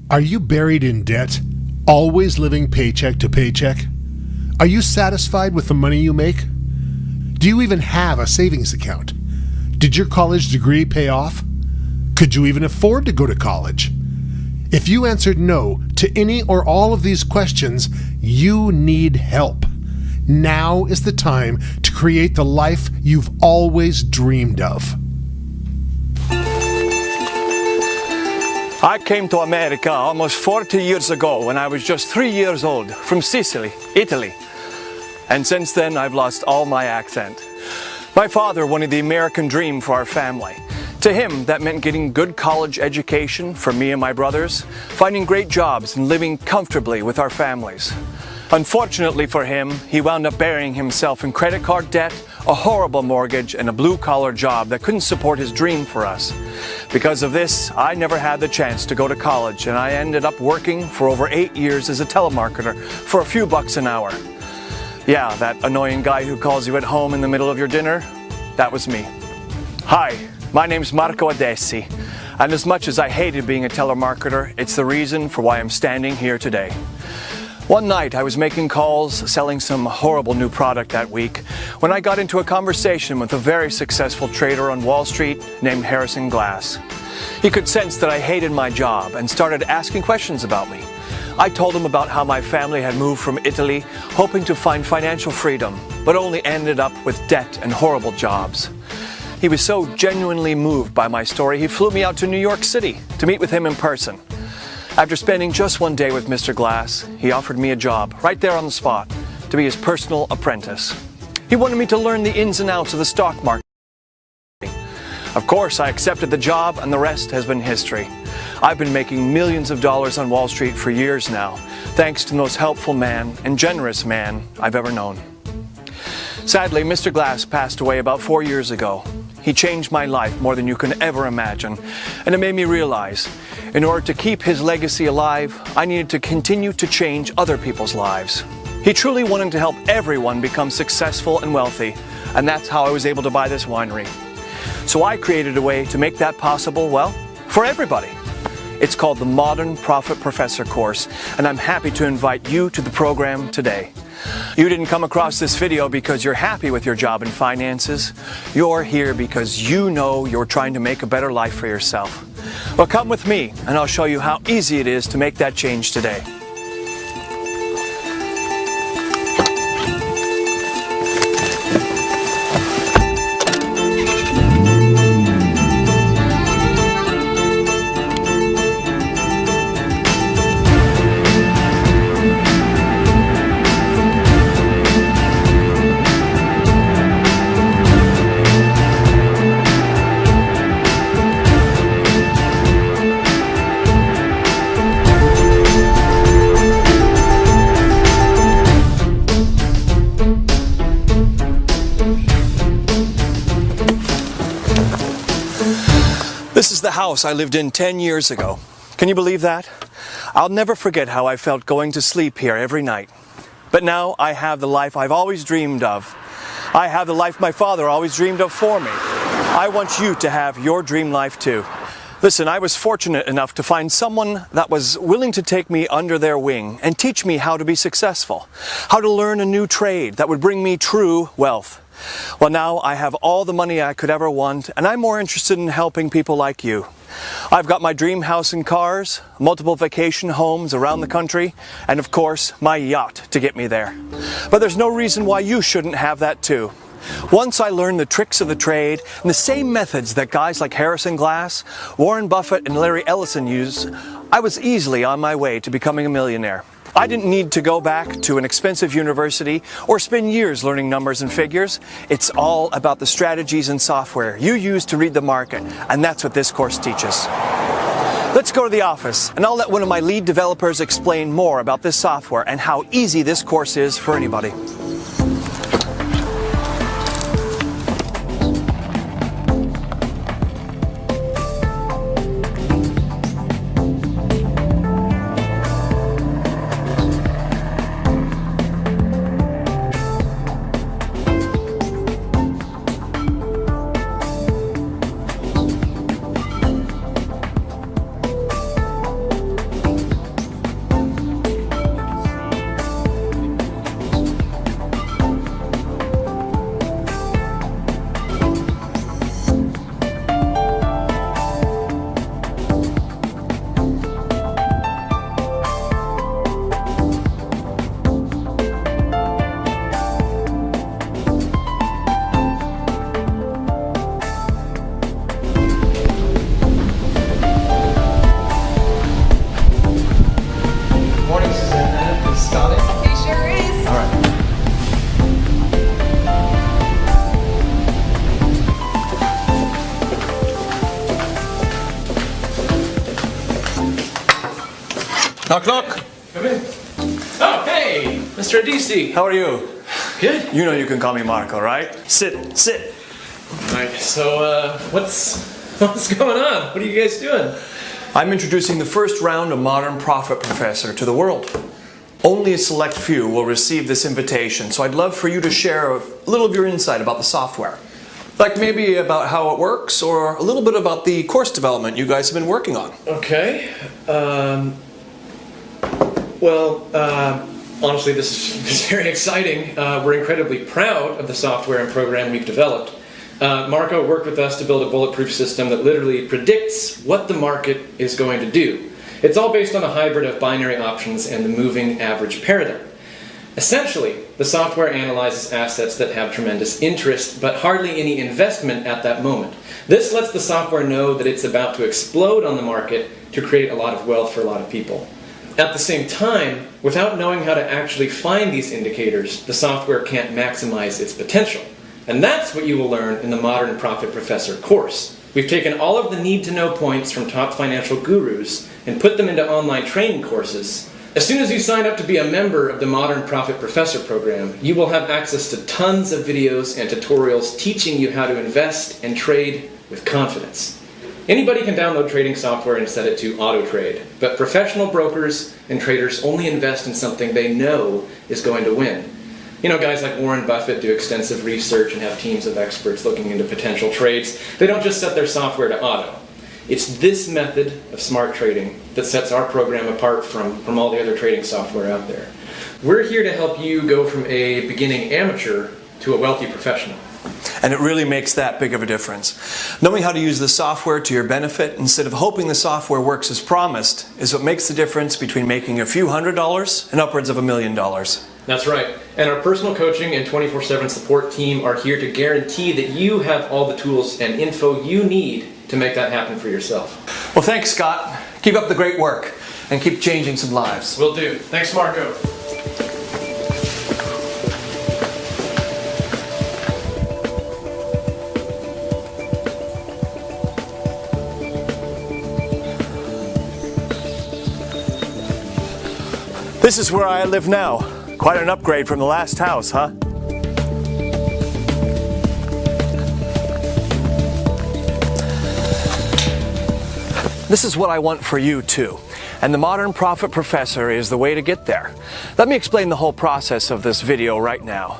Are you buried in debt, always living paycheck to paycheck? Are you satisfied with the money you make? Do you even have a savings account? Did your college degree pay off? Could you even afford to go to college? If you answered no to any or all of these questions, you need help. Now is the time to create the life you've always dreamed of. I came to America almost 40 years ago when I was just 3 years old, from Sicily, Italy. And since then, I've lost all my accent. My father wanted the American dream for our family. To him, that meant getting good college education for me and my brothers, finding great jobs and living comfortably with our families. Unfortunately for him, he wound up burying himself in credit card debt, a horrible mortgage, and a blue-collar job that couldn't support his dream for us. Because of this, I never had the chance to go to college, and I ended up working for over 8 years as a telemarketer for a few bucks an hour. Yeah, that annoying guy who calls you at home in the middle of your dinner, that was me. Hi, my name's Marco Adessi, and as much as I hated being a telemarketer, it's the reason for why I'm standing here today. One night I was making calls, selling some horrible new product that week, when I got into a conversation with a very successful trader on Wall Street named Harrison Glass. He could sense that I hated my job and started asking questions about me. I told him about how my family had moved from Italy, hoping to find financial freedom, but only ended up with debt and horrible jobs. He was so genuinely moved by my story, he flew me out to New York City to meet with him in person. After spending just one day with Mr. Glass, he offered me a job, right there on the spot, to be his personal apprentice. He wanted me to learn the ins and outs of the stock market. Of course, I accepted the job, and the rest has been history. I've been making millions of dollars on Wall Street for years now, thanks to the most helpful man and generous man I've ever known. Sadly, Mr. Glass passed away about 4 years ago. He changed my life more than you can ever imagine, and it made me realize, in order to keep his legacy alive, I needed to continue to change other people's lives. He truly wanted to help everyone become successful and wealthy, and that's how I was able to buy this winery. So I created a way to make that possible, well, for everybody. It's called the Modern Profit Professor course, and I'm happy to invite you to the program today. You didn't come across this video because you're happy with your job and finances. You're here because you know you're trying to make a better life for yourself. Well, come with me and I'll show you how easy it is to make that change today. This is the house I lived in 10 years ago. Can you believe that? I'll never forget how I felt going to sleep here every night. But now I have the life I've always dreamed of. I have the life my father always dreamed of for me. I want you to have your dream life too. Listen, I was fortunate enough to find someone that was willing to take me under their wing and teach me how to be successful, how to learn a new trade that would bring me true wealth. Well, now I have all the money I could ever want, and I'm more interested in helping people like you. I've got my dream house and cars, multiple vacation homes around the country, and of course, my yacht to get me there. But there's no reason why you shouldn't have that too. Once I learned the tricks of the trade and the same methods that guys like Harrison Glass, Warren Buffett, and Larry Ellison use, I was easily on my way to becoming a millionaire. I didn't need to go back to an expensive university or spend years learning numbers and figures. It's all about the strategies and software you use to read the market, and that's what this course teaches. Let's go to the office, and I'll let one of my lead developers explain more about this software and how easy this course is for anybody. Knock, knock. Come in. Oh, hey, Mr. Adisi. How are you? Good. You know you can call me Marco, right? Sit, sit. All right. So, what's going on? What are you guys doing? I'm introducing the first round of Modern Profit Professor to the world. Only a select few will receive this invitation, so I'd love for you to share a little of your insight about the software. Like maybe about how it works, or a little bit about the course development you guys have been working on. Okay. Honestly, this is very exciting. We're incredibly proud of the software and program we've developed. Marco worked with us to build a bulletproof system that literally predicts what the market is going to do. It's all based on a hybrid of binary options and the moving average paradigm. Essentially, the software analyzes assets that have tremendous interest, but hardly any investment at that moment. This lets the software know that it's about to explode on the market to create a lot of wealth for a lot of people. At the same time, without knowing how to actually find these indicators, the software can't maximize its potential. And that's what you will learn in the Modern Profit Professor course. We've taken all of the need-to-know points from top financial gurus and put them into online training courses. As soon as you sign up to be a member of the Modern Profit Professor program, you will have access to tons of videos and tutorials teaching you how to invest and trade with confidence. Anybody can download trading software and set it to auto-trade, but professional brokers and traders only invest in something they know is going to win. You know, guys like Warren Buffett do extensive research and have teams of experts looking into potential trades. They don't just set their software to auto. It's this method of smart trading that sets our program apart from all the other trading software out there. We're here to help you go from a beginning amateur to a wealthy professional. And it really makes that big of a difference. Knowing how to use the software to your benefit instead of hoping the software works as promised is what makes the difference between making a few $100s and upwards of $1 million. That's right. And our personal coaching and 24/7 support team are here to guarantee that you have all the tools and info you need to make that happen for yourself. Well, thanks, Scott. Keep up the great work and keep changing some lives. Will do. Thanks, Marco. This is where I live now. Quite an upgrade from the last house, huh? This is what I want for you too. And the Modern Profit Professor is the way to get there. Let me explain the whole process of this video right now.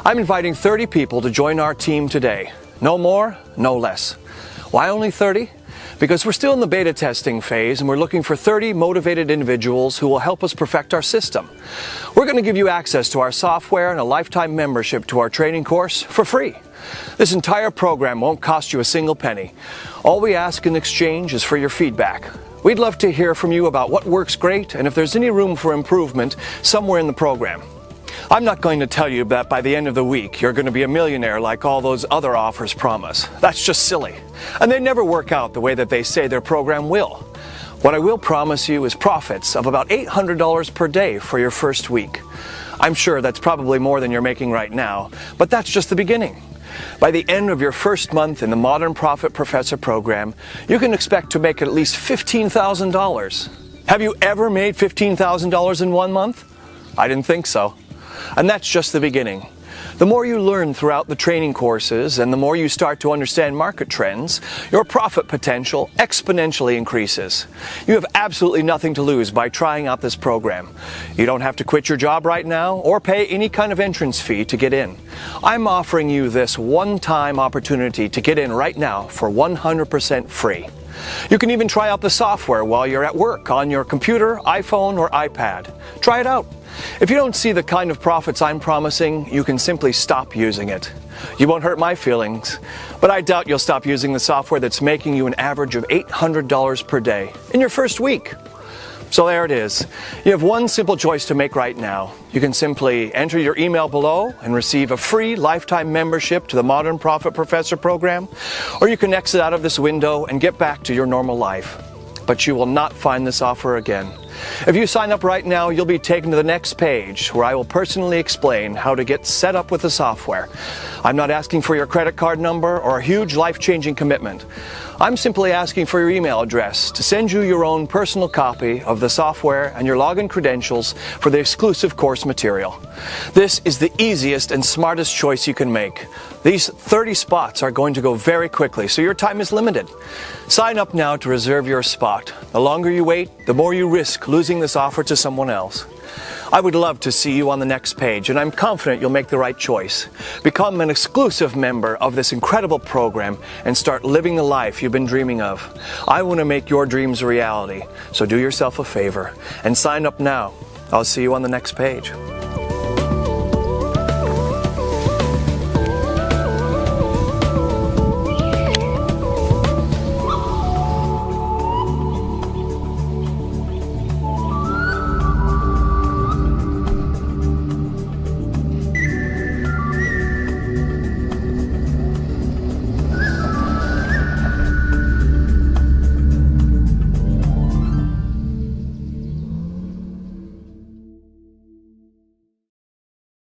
I'm inviting 30 people to join our team today. No more, no less. Why only 30? Because we're still in the beta testing phase and we're looking for 30 motivated individuals who will help us perfect our system. We're going to give you access to our software and a lifetime membership to our training course for free. This entire program won't cost you a single penny. All we ask in exchange is for your feedback. We'd love to hear from you about what works great and if there's any room for improvement somewhere in the program. I'm not going to tell you that by the end of the week you're going to be a millionaire like all those other offers promise. That's just silly. And they never work out the way that they say their program will. What I will promise you is profits of about $800 per day for your first week. I'm sure that's probably more than you're making right now, but that's just the beginning. By the end of your first month in the Modern Profit Professor program, you can expect to make at least $15,000. Have you ever made $15,000 in 1 month? I didn't think so. And that's just the beginning. The more you learn throughout the training courses and the more you start to understand market trends, your profit potential exponentially increases. You have absolutely nothing to lose by trying out this program. You don't have to quit your job right now or pay any kind of entrance fee to get in. I'm offering you this one-time opportunity to get in right now for 100% free. You can even try out the software while you're at work on your computer, iPhone, or iPad. Try it out. If you don't see the kind of profits I'm promising, you can simply stop using it. You won't hurt my feelings, but I doubt you'll stop using the software that's making you an average of $800 per day in your first week. So there it is. You have one simple choice to make right now. You can simply enter your email below and receive a free lifetime membership to the Modern Profit Professor program, or you can exit out of this window and get back to your normal life. But you will not find this offer again. If you sign up right now, you'll be taken to the next page where I will personally explain how to get set up with the software. I'm not asking for your credit card number or a huge life-changing commitment. I'm simply asking for your email address to send you your own personal copy of the software and your login credentials for the exclusive course material. This is the easiest and smartest choice you can make. These 30 spots are going to go very quickly, so your time is limited. Sign up now to reserve your spot. The longer you wait, the more you risk losing this offer to someone else. I would love to see you on the next page, and I'm confident you'll make the right choice. Become an exclusive member of this incredible program and start living the life you've been dreaming of. I want to make your dreams a reality, so do yourself a favor and sign up now. I'll see you on the next page.